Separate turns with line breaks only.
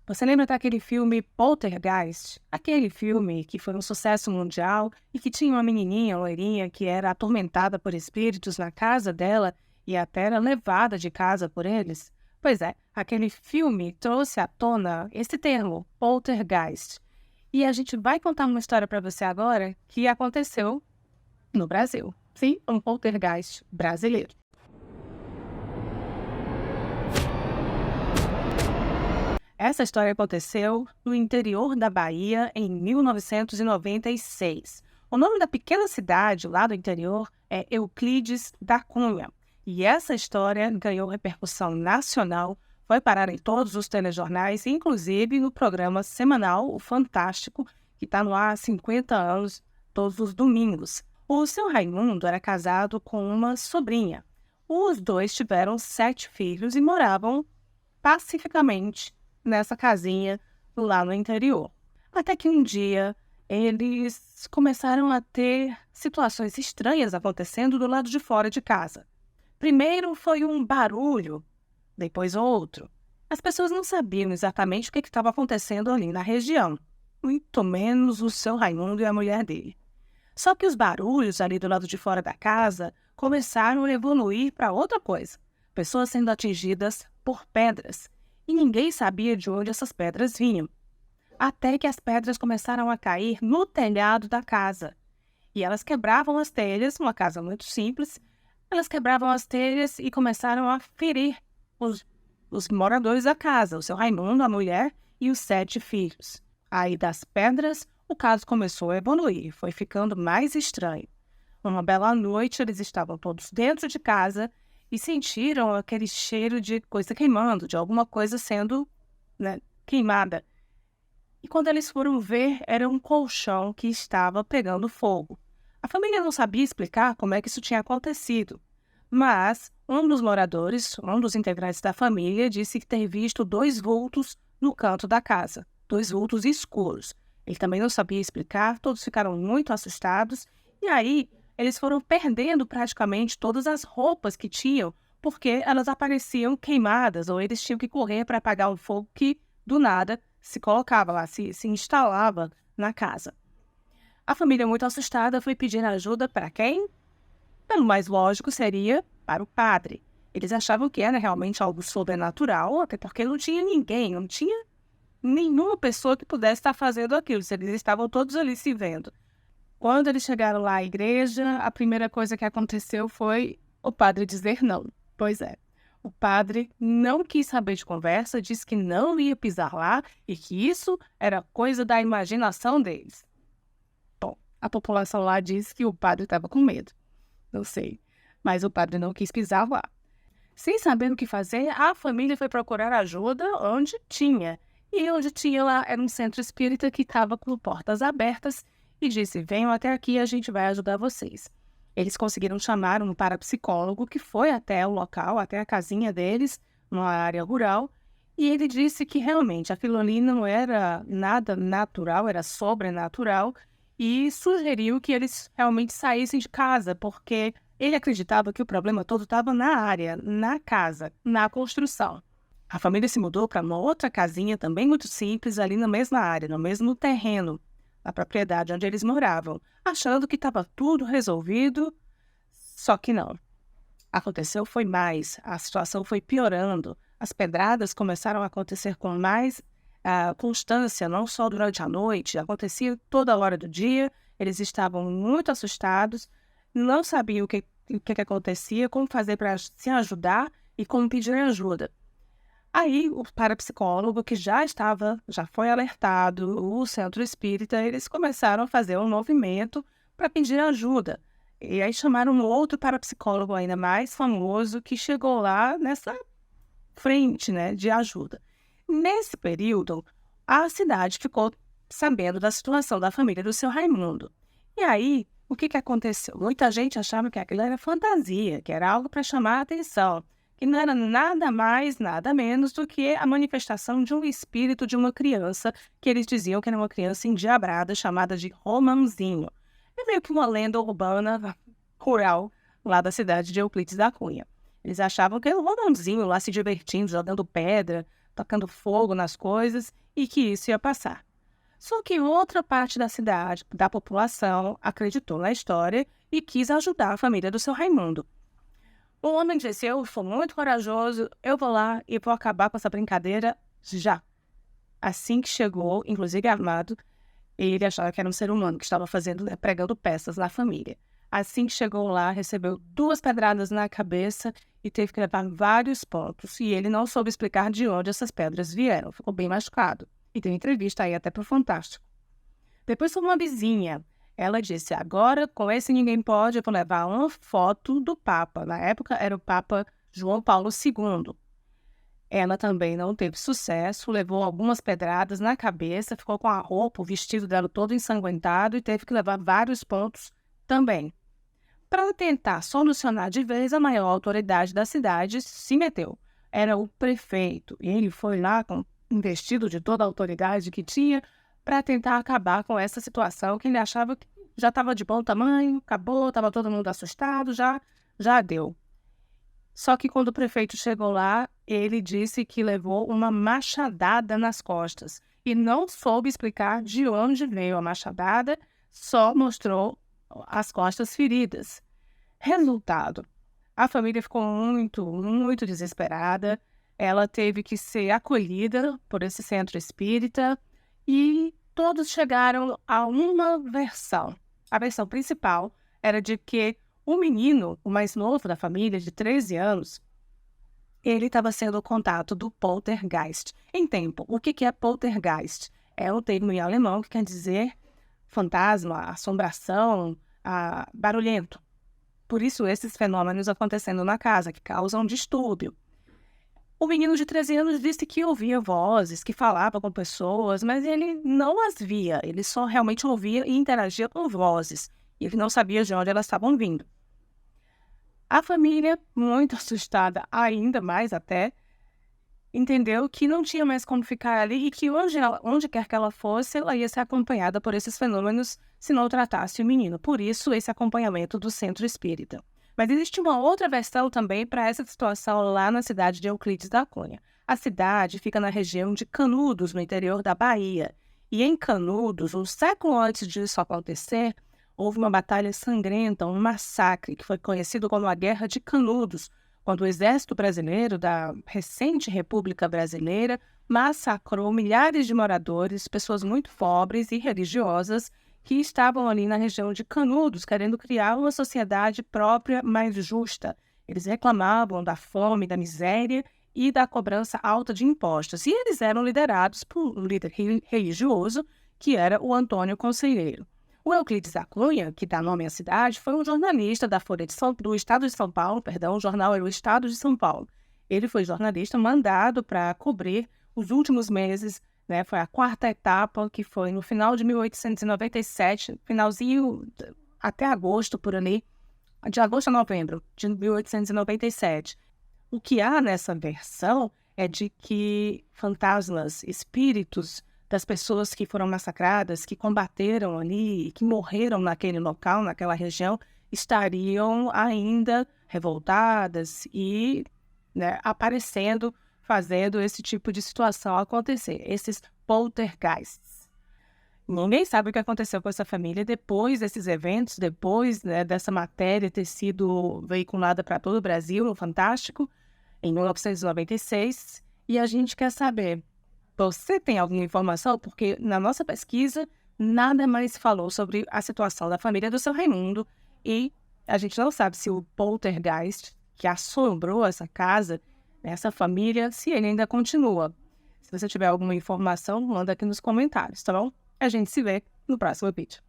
Você lembra daquele filme Poltergeist? Aquele filme que foi um sucesso mundial e que tinha uma menininha loirinha que era atormentada por espíritos na casa dela e até era levada de casa por eles? Pois é, aquele filme trouxe à tona esse termo, Poltergeist. E a gente vai contar uma história para você agora que aconteceu no Brasil. Sim, um poltergeist brasileiro. Essa história aconteceu no interior da Bahia em 1996. O nome da pequena cidade lá do interior é Euclides da Cunha. E essa história ganhou repercussão nacional, foi parar em todos os telejornais, inclusive no programa semanal O Fantástico, que está no ar há 50 anos, todos os domingos. O seu Raimundo era casado com uma sobrinha. Os dois tiveram 7 filhos e moravam pacificamente nessa casinha lá no interior. Até que um dia eles começaram a ter situações estranhas acontecendo do lado de fora de casa. Primeiro foi um barulho, depois outro. As pessoas não sabiam exatamente o que estava acontecendo ali na região, muito menos o seu Raimundo e a mulher dele. Só que os barulhos ali do lado de fora da casa começaram a evoluir para outra coisa. Pessoas sendo atingidas por pedras. E ninguém sabia de onde essas pedras vinham. Até que as pedras começaram a cair no telhado da casa. E elas quebravam as telhas, uma casa muito simples, elas quebravam as telhas e começaram a ferir os moradores da casa, o seu Raimundo, a mulher e os 7 filhos. Aí das pedras, o caso começou a evoluir, foi ficando mais estranho. Uma bela noite, eles estavam todos dentro de casa e sentiram aquele cheiro de coisa queimando, de alguma coisa sendo queimada. E quando eles foram ver, era um colchão que estava pegando fogo. A família não sabia explicar como é que isso tinha acontecido, mas um dos moradores, um dos integrantes da família, disse que ter visto 2 vultos no canto da casa, 2 vultos escuros. Ele também não sabia explicar, todos ficaram muito assustados, e aí eles foram perdendo praticamente todas as roupas que tinham, porque elas apareciam queimadas, ou eles tinham que correr para apagar um fogo que, do nada, se colocava lá, se instalava na casa. A família, muito assustada, foi pedir ajuda para quem? Pelo mais lógico, seria para o padre. Eles achavam que era realmente algo sobrenatural, até porque não tinha ninguém, não tinha nenhuma pessoa que pudesse estar fazendo aquilo, se eles estavam todos ali se vendo. Quando eles chegaram lá à igreja, a primeira coisa que aconteceu foi o padre dizer não. Pois é, o padre não quis saber de conversa, disse que não ia pisar lá e que isso era coisa da imaginação deles. Bom, a população lá disse que o padre estava com medo. Não sei, mas o padre não quis pisar lá. Sem saber o que fazer, a família foi procurar ajuda onde tinha. E onde tinha lá era um centro espírita que estava com portas abertas e disse, venham até aqui e a gente vai ajudar vocês. Eles conseguiram chamar um parapsicólogo que foi até o local, até a casinha deles, numa área rural, e ele disse que realmente aquilo ali não era nada natural, era sobrenatural, e sugeriu que eles realmente saíssem de casa, porque ele acreditava que o problema todo estava na área, na casa, na construção. A família se mudou para uma outra casinha também muito simples, ali na mesma área, no mesmo terreno, na propriedade onde eles moravam, achando que estava tudo resolvido, só que não. Aconteceu foi mais, a situação foi piorando, as pedradas começaram a acontecer com mais constância, não só durante a noite, acontecia toda hora do dia, eles estavam muito assustados, não sabiam o que acontecia, como fazer para se ajudar e como pedir ajuda. Aí, o parapsicólogo, que já foi alertado, o centro espírita, eles começaram a fazer um movimento para pedir ajuda. E aí chamaram um outro parapsicólogo ainda mais famoso, que chegou lá nessa frente, de ajuda. Nesse período, a cidade ficou sabendo da situação da família do seu Raimundo. E aí, o que aconteceu? Muita gente achava que aquilo era fantasia, que era algo para chamar a atenção, que não era nada mais, nada menos do que a manifestação de um espírito de uma criança, que eles diziam que era uma criança endiabrada, chamada de Romãozinho. É meio que uma lenda urbana rural lá da cidade de Euclides da Cunha. Eles achavam que era um Romãozinho lá se divertindo, jogando pedra, tocando fogo nas coisas e que isso ia passar. Só que outra parte da cidade, da população, acreditou na história e quis ajudar a família do seu Raimundo. O homem disse: eu sou muito corajoso, eu vou lá e vou acabar com essa brincadeira já. Assim que chegou, inclusive armado, ele achava que era um ser humano que estava pregando peças na família. Assim que chegou lá, recebeu 2 pedradas na cabeça e teve que levar vários pontos. E ele não soube explicar de onde essas pedras vieram. Ficou bem machucado. E tem entrevista aí até pro Fantástico. Depois foi uma vizinha. Ela disse: agora, com esse ninguém pode, eu vou levar uma foto do Papa. Na época, era o Papa João Paulo II. Ela também não teve sucesso, levou algumas pedradas na cabeça, ficou com a roupa, o vestido dela todo ensanguentado e teve que levar vários pontos também. Para tentar solucionar de vez, a maior autoridade da cidade se meteu. Era o prefeito. Ele foi lá, investido de toda a autoridade que tinha, para tentar acabar com essa situação que ele achava que já estava de bom tamanho, acabou, estava todo mundo assustado, já deu. Só que quando o prefeito chegou lá, ele disse que levou uma machadada nas costas e não soube explicar de onde veio a machadada, só mostrou as costas feridas. Resultado: a família ficou muito, muito desesperada. Ela teve que ser acolhida por esse centro espírita e todos chegaram a uma versão. A versão principal era de que o menino, o mais novo da família, de 13 anos, ele estava sendo o contato do poltergeist. Em tempo, o que é poltergeist? É um termo em alemão que quer dizer fantasma, assombração, barulhento. Por isso, esses fenômenos acontecendo na casa, que causam distúrbio. O menino de 13 anos disse que ouvia vozes, que falava com pessoas, mas ele não as via. Ele só realmente ouvia e interagia com vozes. E ele não sabia de onde elas estavam vindo. A família, muito assustada, ainda mais até, entendeu que não tinha mais como ficar ali e que onde quer que ela fosse, ela ia ser acompanhada por esses fenômenos se não tratasse o menino. Por isso, esse acompanhamento do centro espírita. Mas existe uma outra versão também para essa situação lá na cidade de Euclides da Cunha. A cidade fica na região de Canudos, no interior da Bahia. E em Canudos, um século antes disso acontecer, houve uma batalha sangrenta, um massacre, que foi conhecido como a Guerra de Canudos, quando o exército brasileiro da recente República Brasileira massacrou milhares de moradores, pessoas muito pobres e religiosas, que estavam ali na região de Canudos, querendo criar uma sociedade própria mais justa. Eles reclamavam da fome, da miséria e da cobrança alta de impostos. E eles eram liderados por um líder religioso, que era o Antônio Conselheiro. O Euclides da Cunha, que dá nome à cidade, foi um jornalista da Folha do Estado de São Paulo, o jornal era o Estado de São Paulo. Ele foi jornalista mandado para cobrir os últimos meses, né? Foi a 4ª etapa, que foi no final de 1897, finalzinho até agosto, por ali, de agosto a novembro de 1897. O que há nessa versão é de que fantasmas, espíritos das pessoas que foram massacradas, que combateram ali, que morreram naquele local, naquela região, estariam ainda revoltadas e, né, aparecendo, fazendo esse tipo de situação acontecer, esses poltergeists. Ninguém sabe o que aconteceu com essa família depois desses eventos, depois, né, dessa matéria ter sido veiculada para todo o Brasil, no Fantástico, em 1996, e a gente quer saber: você tem alguma informação? Porque na nossa pesquisa, nada mais falou sobre a situação da família do seu Raimundo e a gente não sabe se o poltergeist que assombrou essa casa, essa família, se ele ainda continua. Se você tiver alguma informação, manda aqui nos comentários, tá bom? A gente se vê no próximo vídeo.